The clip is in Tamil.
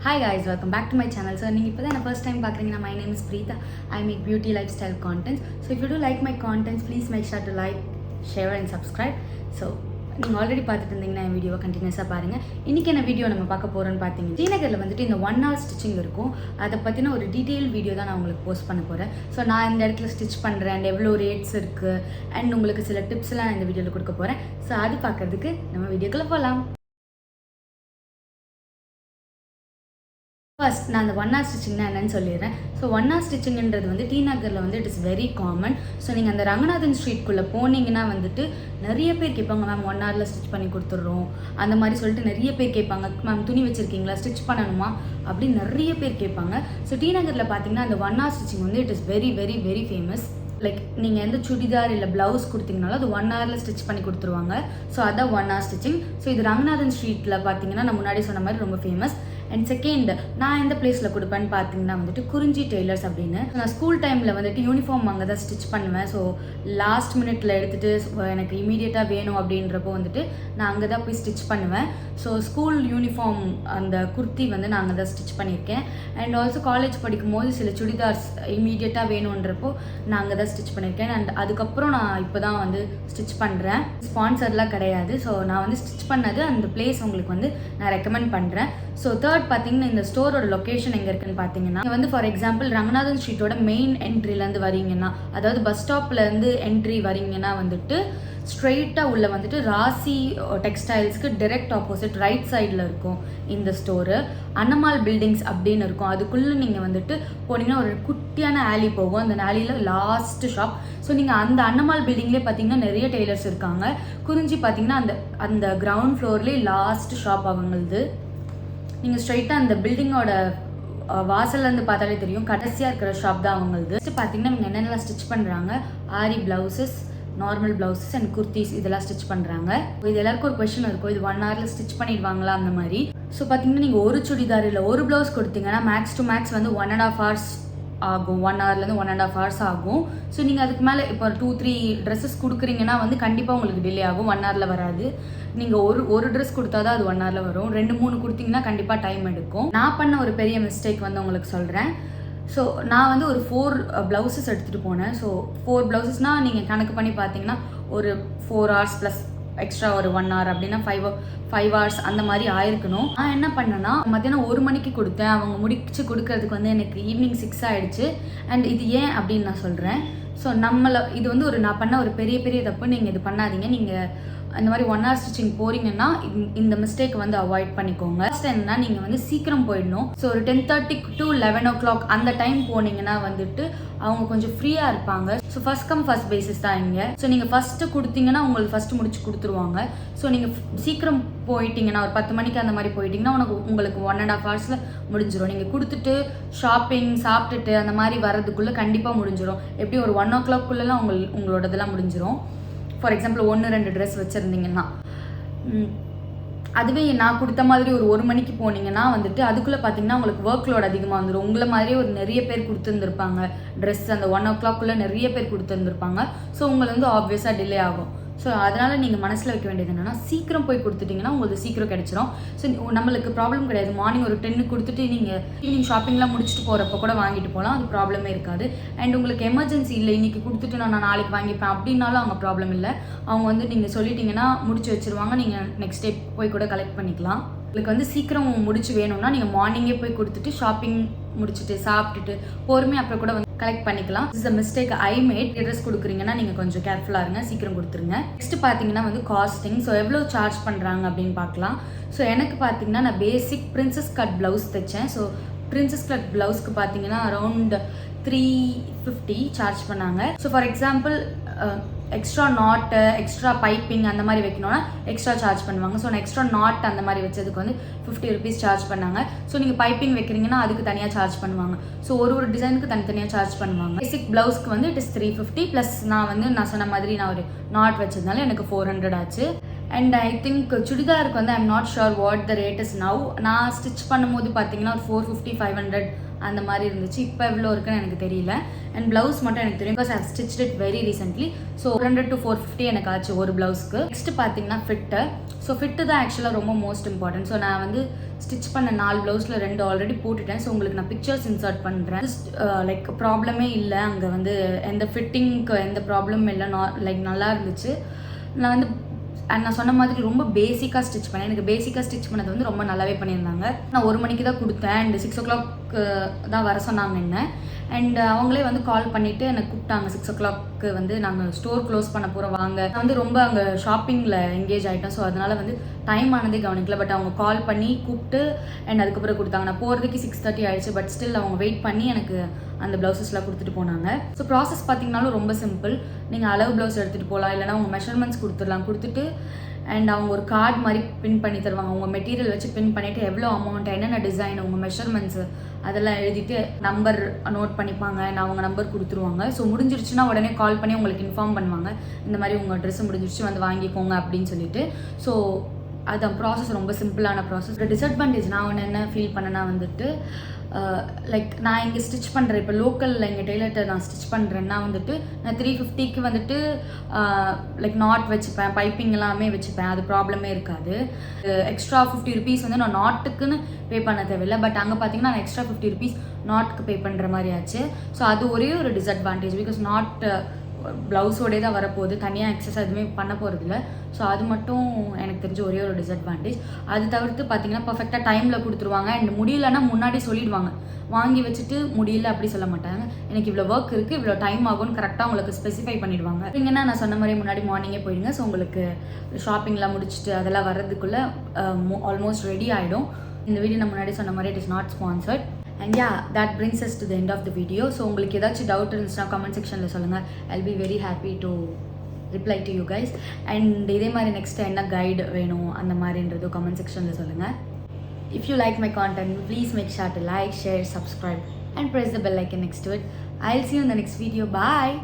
Hi guys, welcome back to my channel. So if this is the first time watching, my name is Preeta. I make beauty lifestyle contents. So if you do like my contents, please make sure to like, share and subscribe. So நீங்கள் ஆல்ரெடி பார்த்துட்டு இருந்தீங்கன்னா என் வீடியோவை கண்டினியூஸாக பாருங்கள். இன்றைக்கி என்ன வீடியோ நம்ம பார்க்க போகிறோன்னு பார்த்தீங்கன்னா ஸ்ரீநகரில் வந்துட்டு இந்த 1 hour ஸ்டிச்சிங் இருக்கும். அதை பற்றின ஒரு டீட்டெயில் வீடியோ தான் நான் உங்களுக்கு போஸ்ட் பண்ண போகிறேன். ஸோ நான் இந்த இடத்துல ஸ்டிச் பண்ணுறேன் அண்ட் எவ்வளோ ரேட்ஸ் இருக்குது அண்ட் உங்களுக்கு சில டிப்ஸ்லாம் நான் இந்த வீடியோவில் கொடுக்க போகிறேன். ஸோ அது பார்க்குறதுக்கு நம்ம வீடியோக்குள்ளே போகலாம். ஃபர்ஸ்ட் நான் அந்த 1 hour ஸ்டிச்சிங்னா என்னன்னு சொல்லிடுறேன். ஸோ 1 hour ஸ்டிச்சிங்கிறது வந்து டி நகரில் வந்து it is very common. So நீங்கள் அந்த ரங்கநாதன் ஸ்ட்ரீட்குள்ளே போனீங்கன்னா வந்துட்டு நிறைய பேர் கேட்பாங்க, மேம் 1 hourல ஸ்டிச் பண்ணி கொடுத்துட்றோம் அந்த மாதிரி சொல்லிட்டு நிறைய பேர் கேட்பாங்க. மேம் துணி வச்சுருக்கீங்களா, ஸ்டிச் பண்ணணுமா அப்படின்னு நிறைய பேர் கேட்பாங்க. ஸோ டி நகரில் பார்த்தீங்கன்னா அந்த 1 hour ஸ்டிச்சிங் வந்து it is very very very famous. Like நீங்கள் எந்த சுடிதார் இல்லை ப்ளவுஸ் கொடுத்தீங்கனாலும் அது 1 hourல ஸ்டிச் பண்ணி கொடுத்துருவாங்க. ஸோ அதான் 1 hour ஸ்டிச்சிங். ஸோ இது ரங்கநாதன் ஸ்ட்ரீட்டில் பார்த்தீங்கன்னா நான் முன்னாடி சொன்ன மாதிரி ரொம்ப ஃபேமஸ். அண்ட் செகண்ட் நான் எந்த பிளேஸில் கொடுப்பேன்னு பார்த்தீங்கன்னா வந்துட்டு குறிஞ்சி டெய்லர்ஸ் அப்படின்னு. நான் ஸ்கூல் டைமில் வந்துட்டு யூனிஃபார்ம் அங்கே தான் ஸ்டிச் பண்ணுவேன். ஸோ லாஸ்ட் மினிட்ல எடுத்துகிட்டு எனக்கு இமீடியட்டாக வேணும் அப்படின்றப்போ வந்துட்டு நான் அங்கே தான் போய் ஸ்டிச் பண்ணுவேன். ஸோ ஸ்கூல் யூனிஃபார்ம் அந்த குர்த்தி வந்து நான் அங்கே தான் ஸ்டிச் பண்ணியிருக்கேன். அண்ட் ஆல்சோ காலேஜ் படிக்கும் போது சில சுடிதார்ஸ் இமீடியட்டாக வேணுன்றப்போ நான் அங்கே தான் ஸ்டிச் பண்ணியிருக்கேன். அண்ட் அதுக்கப்புறம் நான் இப்போ தான் வந்து ஸ்டிச் பண்ணுறேன். ஸ்பான்சர்லாம் கிடையாது. ஸோ நான் வந்து ஸ்டிச் பண்ணது அந்த பிளேஸ் உங்களுக்கு வந்து நான் ரெக்கமெண்ட் பண்ணுறேன். ஸோ தேர்ட் பார்த்தீங்கன்னா இந்த ஸ்டோரோட லொக்கேஷன் எங்கே இருக்குன்னு பார்த்தீங்கன்னா வந்து ஃபார் எக்ஸாம்பிள் ரங்கநாதன் ஸ்ட்ரீட்டோட மெயின் என்ட்ரிலேருந்து வரீங்கன்னா, அதாவது பஸ் ஸ்டாப்லேருந்து என்ட்ரி வரீங்கன்னா வந்துட்டு ஸ்ட்ரெயிட்டாக உள்ள வந்துட்டு ராசி டெக்ஸ்டைல்ஸ்க்கு டைரக்ட் ஆப்போசிட் ரைட் சைடில் இருக்கும் இந்த ஸ்டோரு. அன்னமால் பில்டிங்ஸ் அப்படின்னு இருக்கும். அதுக்குள்ளே நீங்கள் வந்துட்டு போனீங்கன்னா ஒரு குட்டியான ஆலி போகும். அந்த ஆலியில் லாஸ்ட் ஷாப். ஸோ நீங்கள் அந்த அன்னமால் பில்டிங்லேயே பார்த்தீங்கன்னா நிறைய டெய்லர்ஸ் இருக்காங்க. குறிஞ்சி பார்த்தீங்கன்னா அந்த கிரவுண்ட் ஃப்ளோர்லேயே லாஸ்ட் ஷாப் அவங்களது. நீங்கள் ஸ்ட்ரைட்டாக அந்த பில்டிங்கோட வாசல்லேருந்து பார்த்தாலே தெரியும் கடைசியாக இருக்கிற ஷாப் தான் அவங்களது. ஃபஸ்ட்டு பார்த்தீங்கன்னா நீங்கள் என்னென்னலாம் ஸ்டிச் பண்ணுறாங்க, aari blouses, normal blouses and kurtis இதெல்லாம் ஸ்டிச் பண்ணுறாங்க. இது எல்லாருக்கும் ஒரு கொஸ்டின் இருக்கும், இது 1 hourல ஸ்டிச் பண்ணிடுவாங்களா அந்த மாதிரி. ஸோ பார்த்தீங்கன்னா நீங்கள் ஒரு சுடிதார் இல்லை ஒரு ப்ளவுஸ் கொடுத்தீங்கன்னா மேக்ஸ் டு மேக்ஸ் வந்து 1.5 hours ஆகும். 1 hourலேருந்து 1.5 hours ஆகும். ஸோ நீங்கள் அதுக்கு மேலே இப்போ 2-3 ட்ரெஸ்ஸஸ் கொடுக்குறீங்கன்னா வந்து கண்டிப்பாக உங்களுக்கு டிலே ஆகும். 1 hourல வராது. நீங்கள் ஒரு ட்ரெஸ் கொடுத்தா தான் அது 1 hourல வரும். 2-3 கொடுத்தீங்கன்னா கண்டிப்பாக டைம் எடுக்கும். நான் பண்ண ஒரு பெரிய மிஸ்டேக் வந்து உங்களுக்கு சொல்கிறேன். ஸோ நான் வந்து ஒரு 4 ப்ளவுசஸ் எடுத்துகிட்டு போனேன். ஸோ 4 ப்ளவுசஸ்னால் நீங்கள் கணக்கு பண்ணி பார்த்தீங்கன்னா ஒரு 4 hours ப்ளஸ் எக்ஸ்ட்ரா ஒரு 1 hour அப்படின்னா 5 hours அந்த மாதிரி ஆயிருக்கணும். நான் என்ன பண்ணேன்னா மத்தியானம் 1 மணிக்கு கொடுத்தேன். அவங்க முடிச்சு கொடுக்கறதுக்கு வந்து எனக்கு ஈவினிங் 6 ஆகிடுச்சு. அண்ட் இது ஏன் அப்படின்னு நான் சொல்கிறேன். ஸோ இது வந்து நான் பண்ண ஒரு பெரிய தப்பு. நீங்கள் இது பண்ணாதீங்க. நீங்கள் அந்த மாதிரி 1 hour ஸ்டிச்சிங் போறீங்கன்னா இந்த மிஸ்டேக் வந்து அவாய்ட் பண்ணிக்கோங்க. ஃபர்ஸ்ட் என்னன்னா நீங்கள் வந்து சீக்கிரம் போயிடணும். ஸோ ஒரு 10:30 to 11 o'clock அந்த டைம் போனீங்கன்னா வந்துட்டு அவங்க கொஞ்சம் ஃப்ரீயாக இருப்பாங்க. So first come first basis தான் இங்கே. ஸோ நீங்கள் ஃபஸ்ட்டு கொடுத்தீங்கன்னா உங்களுக்கு ஃபஸ்ட்டு முடிச்சு கொடுத்துருவாங்க. ஸோ நீங்கள் சீக்கிரம் போயிட்டீங்கன்னா ஒரு 10 மணிக்கு அந்த மாதிரி போயிட்டீங்கன்னா உங்களுக்கு 1.5 hours முடிஞ்சிடும். நீங்கள் கொடுத்துட்டு ஷாப்பிங் சாப்பிட்டுட்டு அந்த மாதிரி வர்றதுக்குள்ளே கண்டிப்பாக முடிஞ்சிடும். எப்படி ஒரு 1 o'clock உங்களோட இதெல்லாம் முடிஞ்சிடும். ஃபார் எக்ஸாம்பிள் 1-2 ட்ரெஸ் வச்சுருந்தீங்கன்னா, அதுவே நான் கொடுத்த மாதிரி ஒரு 1 மணிக்கு போனீங்கன்னா வந்துட்டு அதுக்குள்ளே பார்த்தீங்கன்னா உங்களுக்கு ஒர்க் லோட் அதிகமாக வந்துடும். உங்களை மாதிரியே ஒரு நிறைய பேர் கொடுத்துருந்துருப்பாங்க ட்ரெஸ். அந்த 1 o'clock நிறைய பேர் கொடுத்துருந்துருப்பாங்க. ஸோ உங்களுக்கு வந்து ஆப்வியஸாக டிலே ஆகும். ஸோ அதனால் நீங்கள் மனசில் வைக்க வேண்டியது என்னென்னா சீக்கிரம் போய் கொடுத்துட்டிங்கன்னா உங்களுக்கு சீக்கிரம் கிடச்சிரும். ஸோ நம்மளுக்கு ப்ராப்ளம் கிடையாது. மார்னிங் ஒரு 10 கொடுத்துட்டு நீங்கள் ஈவினிங் ஷாப்பிங்லாம் முடிச்சுட்டு போகிறப்ப கூட வாங்கிட்டு போகலாம். அது ப்ராப்ளமே இருக்காது. அண்ட் உங்களுக்கு எமர்ஜென்சி இல்லை, இன்றைக்கி கொடுத்துட்டு நான் நாளைக்கு வாங்கிப்பேன் அப்படின்னாலும் அவங்க ப்ராப்ளம் இல்லை. அவங்க வந்து நீங்கள் சொல்லிட்டீங்கன்னா முடிச்சு வச்சுருவாங்க. நீங்கள் நெக்ஸ்ட் டே போய் கூட கலெக்ட் பண்ணிக்கலாம். உங்களுக்கு வந்து சீக்கிரம் முடிச்சு வேணும்னா நீங்கள் மார்னிங்கே போய் கொடுத்துட்டு ஷாப்பிங் முடிச்சுட்டு சாப்பிட்டுட்டு பொறுமையாக அப்புறம் கூட வந்து கலெக்ட் பண்ணிக்கலாம். Is a mistake I made. Dress கொடுக்குறீங்கன்னா நீங்கள் கொஞ்சம் கேர்ஃபுல்லாக இருங்க, சீக்கிரம் கொடுத்துருங்க. நெக்ஸ்ட் பார்த்தீங்கன்னா வந்து காஸ்டிங். ஸோ எவ்வளோ சார்ஜ் பண்ணுறாங்க அப்படின்னு பார்க்கலாம். ஸோ எனக்கு பார்த்தீங்கன்னா நான் பேசிக் பிரின்சஸ் கட் ப்ளவுஸ் தைச்சேன். ஸோ பிரின்சஸ் கட் ப்ளவுஸ்க்கு பார்த்தீங்கன்னா அரௌண்ட் 350 சார்ஜ் பண்ணாங்க. So for example extra knot extra piping அந்த மாதிரி வைக்கணும்னா எக்ஸ்ட்ரா சார்ஜ் பண்ணுவாங்க. ஸோ நான் எக்ஸ்ட்ரா நாட் அந்த மாதிரி வச்சதுக்கு வந்து 50 rupees சார்ஜ் பண்ணாங்க. ஸோ நீங்கள் பைப்பிங் வைக்கிறீங்கன்னா அதுக்கு தனியாக சார்ஜ் பண்ணுவாங்க. ஸோ ஒரு டிசைனுக்கு தனித்தனியாக சார்ஜ் பண்ணுவாங்க. பேசிக் ப்ளவுஸ்க்கு வந்து இட் இஸ் 350 ப்ளஸ் நான் சொன்ன மாதிரி நான் ஒரு நாட் வச்சதுனால எனக்கு 400 ஆச்சு. அண்ட் ஐ திங்க் சுடிதாருக்கு வந்து I'm not sure what the rate is now. நான் ஸ்டிச் பண்ணும்போது பார்த்தீங்கன்னா ஒரு 450-500 அந்த மாதிரி இருந்துச்சு. இப்போ எவ்வளோ இருக்குன்னு எனக்கு தெரியல. அண்ட் ப்ளவுஸ் மட்டும் எனக்கு தெரியும் because I stitched it very recently. So 400 to 450 எனக்கு ஆச்சு ஒரு ப்ளவுஸ்க்கு. நெக்ஸ்ட் பார்த்தீங்கன்னா ஃபிட்டு. ஸோ ஃபிட்டு தான் ஆக்சுவலாக ரொம்ப மோஸ்ட் இம்பார்ட்டன்ட். ஸோ நான் வந்து ஸ்டிச் பண்ண 4 ப்ளவுஸில் 2 ஆல்ரெடி போட்டுட்டேன். ஸோ உங்களுக்கு நான் பிக்சர்ஸ் இன்சர்ட் பண்ணுறேன். லைக் ப்ராப்ளமே இல்லை, அங்கே வந்து எந்த ஃபிட்டிங்க்கு எந்த ப்ராப்ளமும் இல்லை, லைக் நல்லா இருந்துச்சு. நான் வந்து நான் சொன்ன மாதிரி ரொம்ப பேசிக்காக ஸ்டிச் பண்ணேன். எனக்கு பேசிக்காக ஸ்டிச் பண்ணது வந்து ரொம்ப நல்லாவே பண்ணியிருந்தாங்க. நான் 1 மணிக்கு தான் கொடுத்தேன் அண்ட் 6 o'clock தான் வர சொன்னாங்க என்ன. அண்ட் அவங்களே வந்து கால் பண்ணிவிட்டு எனக்கு கூப்பிட்டாங்க. 6 o'clock வந்து நாங்கள் ஸ்டோர் க்ளோஸ் பண்ண போகிறோம் வாங்க. நான் வந்து ரொம்ப அங்கே ஷாப்பிங்கில் எங்கேஜ் ஆகிட்டேன். ஸோ அதனால் வந்து டைம் ஆனதே கவனிக்கல. பட் அவங்க கால் பண்ணி கூப்பிட்டு அண்ட் அதுக்கப்புறம் கொடுத்தாங்க. நான் போகிறதுக்கு 6:30 ஆயிடுச்சு. பட் ஸ்டில் அவங்க வெயிட் பண்ணி எனக்கு அந்த ப்ளவுசஸ்லாம் கொடுத்துட்டு போனாங்க. ஸோ ப்ராசஸ் பார்த்தீங்கன்னாலும் ரொம்ப சிம்பிள். நீங்கள் அளவு ப்ளவுஸ் எடுத்துகிட்டு போகலாம், இல்லைனா உங்கள் மெஷர்மெண்ட்ஸ் கொடுத்துட்டு அண்ட் அவங்க ஒரு கார்டு மாதிரி பின் பண்ணி தருவாங்க. உங்கள் மெட்டீரியல் வச்சு பின் பண்ணிவிட்டு எவ்வளோ அமௌண்ட், என்னென்ன டிசைன், உங்கள் மெஷர்மெண்ட்ஸு அதெல்லாம் எழுதிட்டு நம்பர் நோட் பண்ணிப்பாங்க. நான் அவங்க நம்பர் கொடுத்துருவாங்க. ஸோ முடிஞ்சிருச்சுன்னா உடனே கால் பண்ணி உங்களுக்கு இன்ஃபார்ம் பண்ணுவாங்க, இந்த மாதிரி உங்கள் ட்ரெஸ்ஸு முடிஞ்சிருச்சு வந்து வாங்கிக்கோங்க அப்படின்னு சொல்லிட்டு. ஸோ அதுதான் ப்ராசஸ், ரொம்ப சிம்பிளான ப்ராசஸ். டிஸ்அட்வான்டேஜ் நான் என்ன ஃபீல் பண்ணேன்னா வந்துட்டு லைக் நான் இங்கே ஸ்டிச் பண்ணுறேன். இப்போ லோக்கலில் எங்கள் டெய்லர்கிட்ட நான் ஸ்டிச் பண்ணுறேன்னா வந்துட்டு நான் 350க்கு வந்துட்டு லைக் நாட் வச்சுப்பேன், பைப்பிங் எல்லாமே வச்சுப்பேன், அது ப்ராப்ளமே இருக்காது. எக்ஸ்ட்ரா 50 rupees வந்து நான் நாட்டுக்குன்னு பே பண்ண தேவையில்லை. பட் அங்கே பார்த்தீங்கன்னா நான் எக்ஸ்ட்ரா 50 rupees நாட்டுக்கு பே பண்ணுற மாதிரி ஆச்சு. ஸோ அது ஒரே ஒரு டிஸ்அட்வான்டேஜ். பிகாஸ் நாட் ப்ளவுஸோடே தான் வரப்போகுது, தனியாக எக்ஸஸாக எதுவுமே பண்ண போகிறதில்ல. ஸோ அது மட்டும் எனக்கு தெரிஞ்ச ஒரே ஒரு டிஸ்அட்வான்டேஜ். அது தவிர்த்து பார்த்தீங்கன்னா பர்ஃபெக்டாக டைமில் கொடுத்துருவாங்க. அண்ட் முடியலன்னா முன்னாடி சொல்லிடுவாங்க, வாங்கி வச்சுட்டு முடியல அப்படி சொல்ல மாட்டாங்க. எனக்கு இவ்வளோ ஒர்க் இருக்குது, இவ்வளோ டைம் ஆகும்னு கரெக்டாக உங்களுக்கு ஸ்பெசிஃபை பண்ணிடுவாங்க. இல்லைங்கன்னா நான் சொன்ன மாதிரி முன்னாடி மார்னிங்கே போயிடுங்க. ஸோ உங்களுக்கு ஷாப்பிங்லாம் முடிச்சுட்டு அதெல்லாம் வர்றதுக்குள்ளே ஆல்மோஸ்ட் ரெடி ஆகிடும். இந்த வீடியோ நான் முன்னாடி சொன்ன மாதிரி it is not sponsored. And yeah, that brings us to the end of the video. So உங்களுக்கு ஏதாச்சும் டவுட் இருந்துச்சுன்னா கமெண்ட் செக்ஷனில் சொல்லுங்கள். I'll be very happy to reply to you guys. And இதே மாதிரி நெக்ஸ்ட் என்ன கைடு வேணும் அந்த மாதிரின்றது கமெண்ட் செக்ஷனில் சொல்லுங்கள். If you like my content, please make sure to like, share, subscribe and press the bell icon next to it. I'll see you in the next video. Bye.